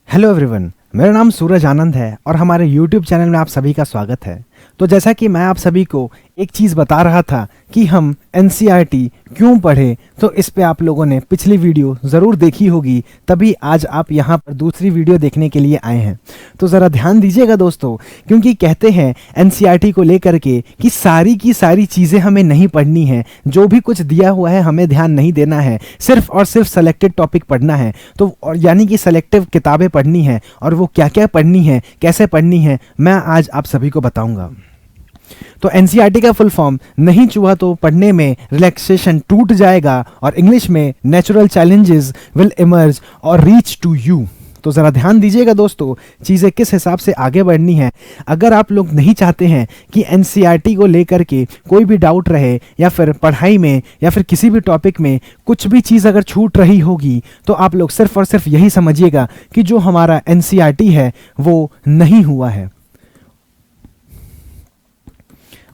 Hello everyone, मेरा नाम सूरज आनंद है और हमारे यूट्यूब चैनल में आप सभी का स्वागत है। तो जैसा कि मैं आप सभी को एक चीज़ बता रहा था कि हम एनसीईआरटी क्यों पढ़ें, तो इस पे आप लोगों ने पिछली वीडियो ज़रूर देखी होगी, तभी आज आप यहाँ पर दूसरी वीडियो देखने के लिए आए हैं। तो ज़रा ध्यान दीजिएगा दोस्तों, क्योंकि कहते हैं एनसीईआरटी को लेकर के कि सारी की सारी चीज़ें हमें नहीं पढ़नी है, जो भी कुछ दिया हुआ है हमें ध्यान नहीं देना है, सिर्फ और सिर्फ सेलेक्टेड टॉपिक पढ़ना है। तो यानी कि सेलेक्टिव किताबें पढ़नी है, और वो क्या क्या पढ़नी है, कैसे पढ़नी है, मैं आज आप सभी को बताऊंगा। तो एनसीईआरटी का फुल फॉर्म नहीं चुहा तो पढ़ने में रिलैक्सेशन टूट जाएगा, और इंग्लिश में नेचुरल चैलेंजेस विल इमर्ज और रीच टू यू। तो ज़रा ध्यान दीजिएगा दोस्तों, चीज़ें किस हिसाब से आगे बढ़नी है। अगर आप लोग नहीं चाहते हैं कि एनसीईआरटी को लेकर के कोई भी डाउट रहे, या फिर पढ़ाई में या फिर किसी भी टॉपिक में कुछ भी चीज़ अगर छूट रही होगी, तो आप लोग सिर्फ और सिर्फ यही समझिएगा कि जो हमारा एनसीईआरटी है वो नहीं हुआ है।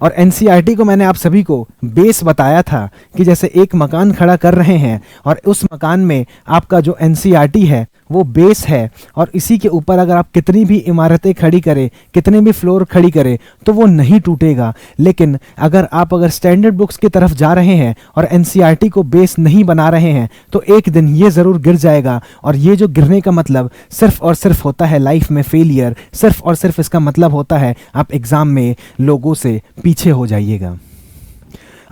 और एनसीईआरटी को मैंने आप सभी को बेस बताया था कि जैसे एक मकान खड़ा कर रहे हैं, और उस मकान में आपका जो एनसीईआरटी है वो बेस है, और इसी के ऊपर अगर आप कितनी भी इमारतें खड़ी करें, कितने भी फ्लोर खड़ी करें, तो वो नहीं टूटेगा। लेकिन अगर स्टैंडर्ड बुक्स की तरफ जा रहे हैं और एनसीईआरटी को बेस नहीं बना रहे हैं, तो एक दिन ये ज़रूर गिर जाएगा। और ये जो गिरने का मतलब सिर्फ और सिर्फ होता है लाइफ में फेलियर, सिर्फ और सिर्फ इसका मतलब होता है आप एग्ज़ाम में लोगों से पीछे हो जाइएगा।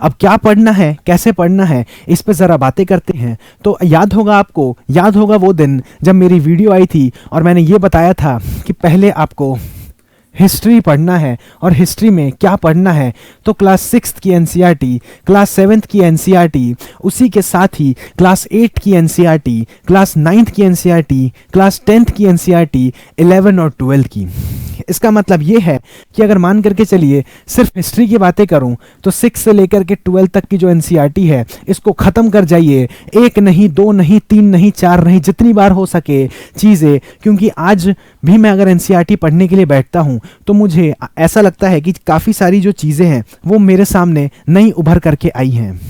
अब क्या पढ़ना है, कैसे पढ़ना है, इस पे ज़रा बातें करते हैं। तो याद होगा वो दिन जब मेरी वीडियो आई थी और मैंने ये बताया था कि पहले आपको हिस्ट्री पढ़ना है। और हिस्ट्री में क्या पढ़ना है, तो क्लास 6 की एनसीईआरटी, क्लास 7 की एनसीईआरटी, उसी के साथ ही क्लास 8 की एनसीईआरटी, क्लास 9 की एनसीईआरटी, क्लास 10 की एनसीईआरटी, 11 और 12 की। इसका मतलब ये है कि अगर मान करके चलिए सिर्फ हिस्ट्री की बातें करूं, तो 6 से लेकर के 12 तक की जो एनसीईआरटी है, इसको ख़त्म कर जाइए। एक नहीं, दो नहीं, तीन नहीं, चार नहीं, जितनी बार हो सके चीज़ें। क्योंकि आज भी मैं अगर एनसीईआरटी पढ़ने के लिए बैठता हूं, तो मुझे ऐसा लगता है कि काफ़ी सारी जो चीज़ें हैं वो मेरे सामने नई उभर करके आई हैं।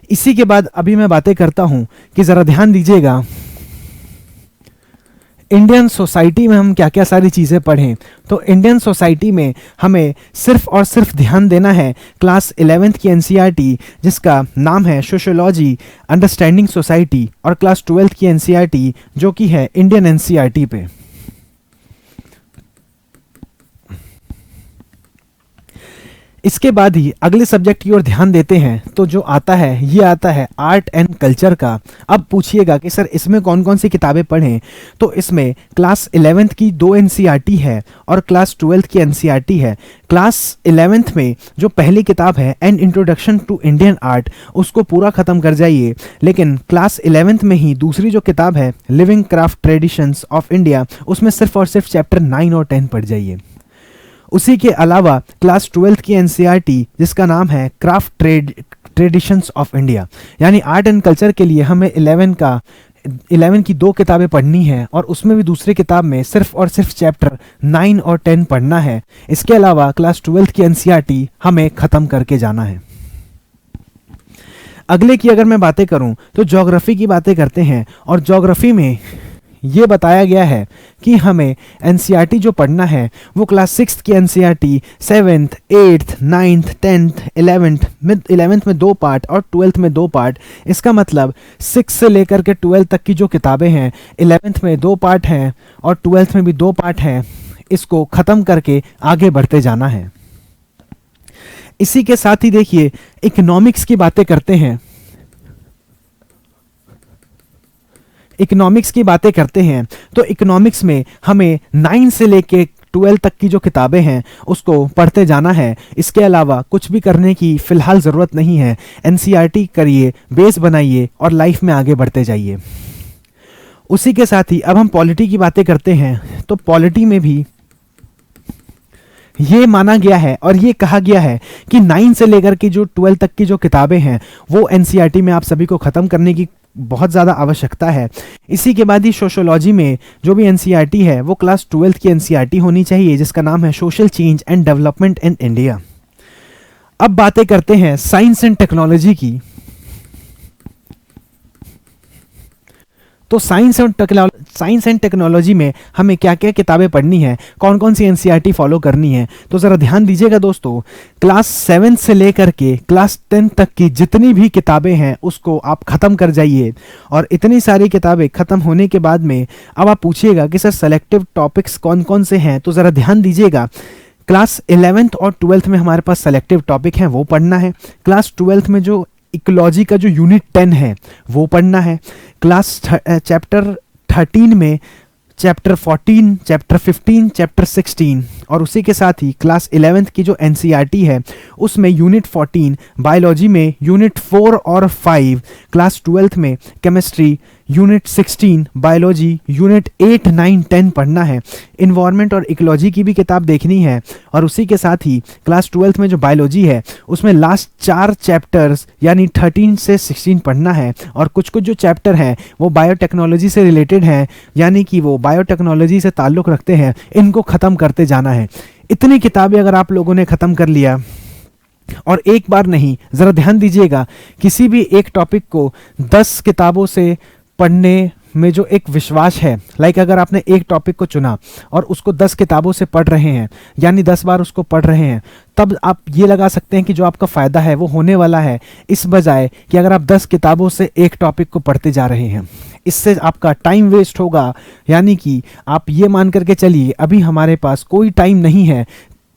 इसी के बाद अभी मैं बातें करता हूं कि ज़रा ध्यान दीजिएगा, इंडियन सोसाइटी में हम क्या क्या सारी चीज़ें पढ़ें। तो इंडियन सोसाइटी में हमें सिर्फ और सिर्फ ध्यान देना है क्लास 11th की एनसीईआरटी, जिसका नाम है सोशियोलॉजी अंडरस्टैंडिंग सोसाइटी, और क्लास 12th की एनसीईआरटी जो कि है इंडियन एनसीईआरटी पे। इसके बाद ही अगले सब्जेक्ट की ओर ध्यान देते हैं, तो जो आता है ये आता है आर्ट एंड कल्चर का। अब पूछिएगा कि सर इसमें कौन कौन सी किताबें पढ़ें, तो इसमें क्लास 11th की 2 एनसीईआरटी है और क्लास 12th की एनसीईआरटी है। क्लास 11th में जो पहली किताब है an introduction to Indian art, उसको पूरा ख़त्म कर जाइए। लेकिन क्लास 11th में ही दूसरी जो किताब है living craft traditions of India, उसमें सिर्फ और सिर्फ चैप्टर 9 और 10 पढ़ जाइए। उसी के अलावा क्लास 12th की एनसीईआरटी, जिसका नाम है क्राफ्ट ट्रेडिशंस ऑफ इंडिया, यानी आर्ट एंड कल्चर के लिए हमें 11 की 2 किताबें पढ़नी है, और उसमें भी दूसरी किताब में सिर्फ और सिर्फ चैप्टर 9 और 10 पढ़ना है। इसके अलावा क्लास 12th की एनसीईआरटी हमें ख़त्म करके जाना है। अगले की अगर मैं बातें करूं, तो ज्योग्राफी की बातें करते हैं। और ज्योग्राफी में ये बताया गया है कि हमें एनसीईआरटी जो पढ़ना है वो क्लास 6 की NCERT 7th, 8th, 9th, 10th, 11th में 2 पार्ट और 12th में 2 पार्ट। इसका मतलब 6 से लेकर के 12 तक की जो किताबें हैं, 11th में 2 पार्ट हैं और 12th में भी 2 पार्ट हैं, इसको ख़त्म करके आगे बढ़ते जाना है। इसी के साथ ही देखिए इकोनॉमिक्स की बातें करते हैं। इकोनॉमिक्स की बातें करते हैं तो इकोनॉमिक्स में हमें 9 से लेके 12 तक की जो किताबें हैं उसको पढ़ते जाना है। इसके अलावा कुछ भी करने की फ़िलहाल ज़रूरत नहीं है। एनसीईआरटी करिए, बेस बनाइए और लाइफ में आगे बढ़ते जाइए। उसी के साथ ही अब हम पॉलिटी की बातें करते हैं। तो पॉलिटी में भी ये माना गया है और ये कहा गया है कि 9 से लेकर के जो 12 तक की जो किताबें हैं वो एनसीईआरटी में आप सभी को ख़त्म करने की बहुत ज़्यादा आवश्यकता है। इसी के बाद ही सोशियोलॉजी में जो भी एनसीईआरटी है वो क्लास 12th की एनसीईआरटी होनी चाहिए, जिसका नाम है social change and development in India. अब बातें करते हैं साइंस एंड टेक्नोलॉजी की। तो साइंस एंड टेक्नोलॉजी में हमें क्या क्या किताबें पढ़नी है, कौन कौन सी एनसीईआरटी फॉलो करनी है, तो ज़रा ध्यान दीजिएगा दोस्तों। क्लास 7 से लेकर के क्लास 10 तक की जितनी भी किताबें हैं उसको आप ख़त्म कर जाइए। और इतनी सारी किताबें ख़त्म होने के बाद में अब आप पूछिएगा कि सर सेलेक्टिव टॉपिक्स कौन कौन से हैं, तो ज़रा ध्यान दीजिएगा। क्लास 11th और 12th में हमारे पास सेलेक्टिव टॉपिक हैं, वो पढ़ना है। क्लास 12th में जो इकोलॉजी का जो यूनिट 10 है वो पढ़ना है। क्लास चैप्टर 13 में चैप्टर 14, चैप्टर 15, चैप्टर 16 और उसी के साथ ही क्लास 11th की जो एनसीईआरटी है उसमें यूनिट 14 बायोलॉजी में यूनिट 4 और 5, क्लास 12th में केमिस्ट्री यूनिट 16 बायोलॉजी यूनिट 8, 9, 10 पढ़ना है। इन्वायरमेंट और इकोलॉजी की भी किताब देखनी है और उसी के साथ ही क्लास 12th में जो बायोलॉजी है उसमें लास्ट 4 चैप्टर्स यानी 13 से 16 पढ़ना है। और कुछ कुछ जो चैप्टर हैं वो बायोटेक्नोलॉजी से रिलेटेड हैं, यानी कि वो बायोटेक्नोलॉजी से ताल्लुक़ रखते हैं, इनको ख़त्म करते जाना है। इतनी किताबें अगर आप लोगों ने ख़त्म कर लिया, और एक बार नहीं, ज़रा ध्यान दीजिएगा, किसी भी एक टॉपिक को 10 किताबों से पढ़ने में जो एक विश्वास है, लाइक अगर आपने एक टॉपिक को चुना और उसको 10 किताबों से पढ़ रहे हैं यानी 10 बार उसको पढ़ रहे हैं, तब आप ये लगा सकते हैं कि जो आपका फ़ायदा है वो होने वाला है, इस बजाय कि अगर आप 10 किताबों से एक टॉपिक को पढ़ते जा रहे हैं। इससे आपका टाइम वेस्ट होगा, यानी कि आप ये मान करके चलिए अभी हमारे पास कोई टाइम नहीं है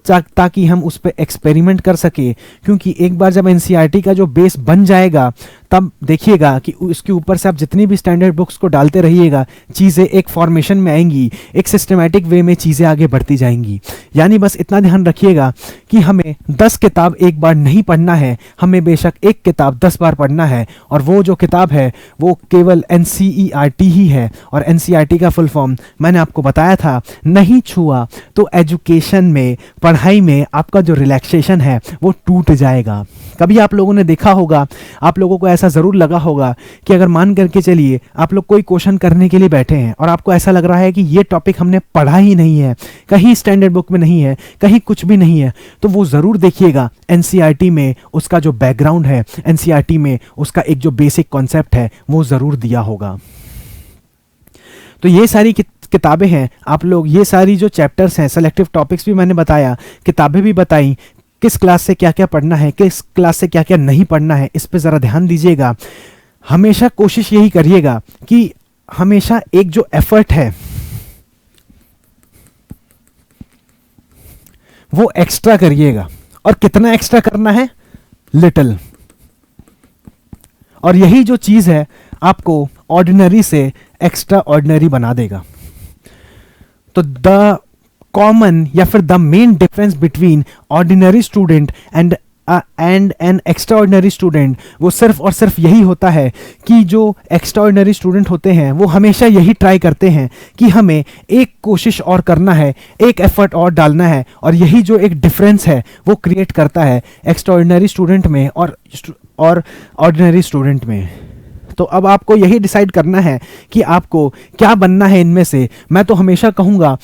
ताकि हम उस पर एक्सपेरिमेंट कर सके, क्योंकि एक बार जब एनसीईआरटी का जो बेस बन जाएगा तब देखिएगा कि उसके ऊपर से आप जितनी भी स्टैंडर्ड बुक्स को डालते रहिएगा, चीज़ें एक फॉर्मेशन में आएंगी, एक सिस्टमेटिक वे में चीज़ें आगे बढ़ती जाएंगी। यानी बस इतना ध्यान रखिएगा कि हमें 10 किताब एक बार नहीं पढ़ना है, हमें बेशक एक किताब 10 बार पढ़ना है, और वो जो किताब है वो केवल एनसीईआरटी ही है। और एनसीईआरटी का फुल फॉर्म मैंने आपको बताया था, नहीं छुआ तो एजुकेशन में, पढ़ाई में आपका जो रिलैक्सेशन है वो टूट जाएगा। कभी आप लोगों ने देखा होगा, आप लोगों को ऐसा ज़रूर लगा होगा कि अगर मान करके चलिए आप लोग कोई क्वेश्चन करने के लिए बैठे हैं और आपको ऐसा लग रहा है कि ये टॉपिक हमने पढ़ा ही नहीं है, कहीं स्टैंडर्ड बुक में नहीं है, कहीं कुछ भी नहीं है, तो वो ज़रूर देखिएगा एनसीईआरटी में उसका जो बैकग्राउंड है, एनसीईआरटी में उसका एक जो बेसिक कॉन्सेप्ट है वो ज़रूर दिया होगा। तो ये सारी किताबें हैं, आप लोग ये सारी जो चैप्टर्स हैं, सेलेक्टिव टॉपिक्स भी मैंने बताया, किताबें भी बताई, किस क्लास से क्या क्या पढ़ना है, किस क्लास से क्या क्या नहीं पढ़ना है, इस पे ज़रा ध्यान दीजिएगा। हमेशा कोशिश यही करिएगा कि हमेशा एक जो एफर्ट है वो एक्स्ट्रा करिएगा। और कितना एक्स्ट्रा करना है? लिटिल। और यही जो चीज़ है आपको ऑर्डिनरी से एक्स्ट्रा ऑर्डिनरी बना देगा। तो द कॉमन या फिर the main difference between ordinary student and an extra ordinary student, वो सिर्फ और सिर्फ यही होता है कि जो एक्स्ट्रा ऑर्डिनरी स्टूडेंट होते हैं वो हमेशा यही ट्राई करते हैं कि हमें एक कोशिश और करना है, एक एफर्ट और डालना है, और यही जो एक डिफरेंस है वो क्रिएट करता है एक्स्ट्रा ऑर्डिनरी स्टूडेंट में और ऑर्डिनरी स्टूडेंट में। तो अब आपको यही डिसाइड करना है कि आपको क्या बनना है इनमें से। मैं तो हमेशा कहूँगा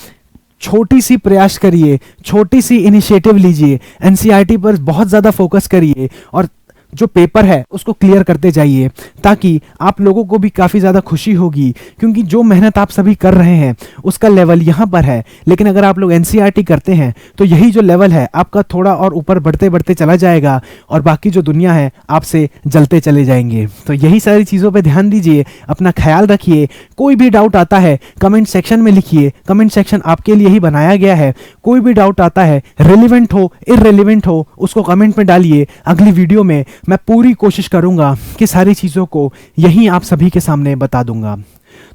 छोटी सी प्रयास करिए, छोटी सी इनिशिएटिव लीजिए, एनसीईआरटी पर बहुत ज़्यादा फोकस करिए और जो पेपर है उसको क्लियर करते जाइए, ताकि आप लोगों को भी काफ़ी ज़्यादा खुशी होगी, क्योंकि जो मेहनत आप सभी कर रहे हैं उसका लेवल यहाँ पर है, लेकिन अगर आप लोग एनसीईआरटी करते हैं तो यही जो लेवल है आपका थोड़ा और ऊपर बढ़ते बढ़ते चला जाएगा और बाकी जो दुनिया है आपसे जलते चले जाएंगे। तो यही सारी चीज़ों पर ध्यान दीजिए, अपना ख्याल रखिए। कोई भी डाउट आता है कमेंट सेक्शन में लिखिए, कमेंट सेक्शन आपके लिए ही बनाया गया है। कोई भी डाउट आता है, रिलेवेंट हो इररिलेवेंट हो, उसको कमेंट में डालिए। अगली वीडियो में मैं पूरी कोशिश करूंगा कि सारी चीज़ों को यहीं आप सभी के सामने बता दूंगा।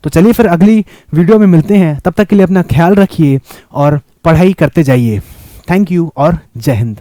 तो चलिए फिर अगली वीडियो में मिलते हैं, तब तक के लिए अपना ख्याल रखिए और पढ़ाई करते जाइए। थैंक यू और जय हिंद।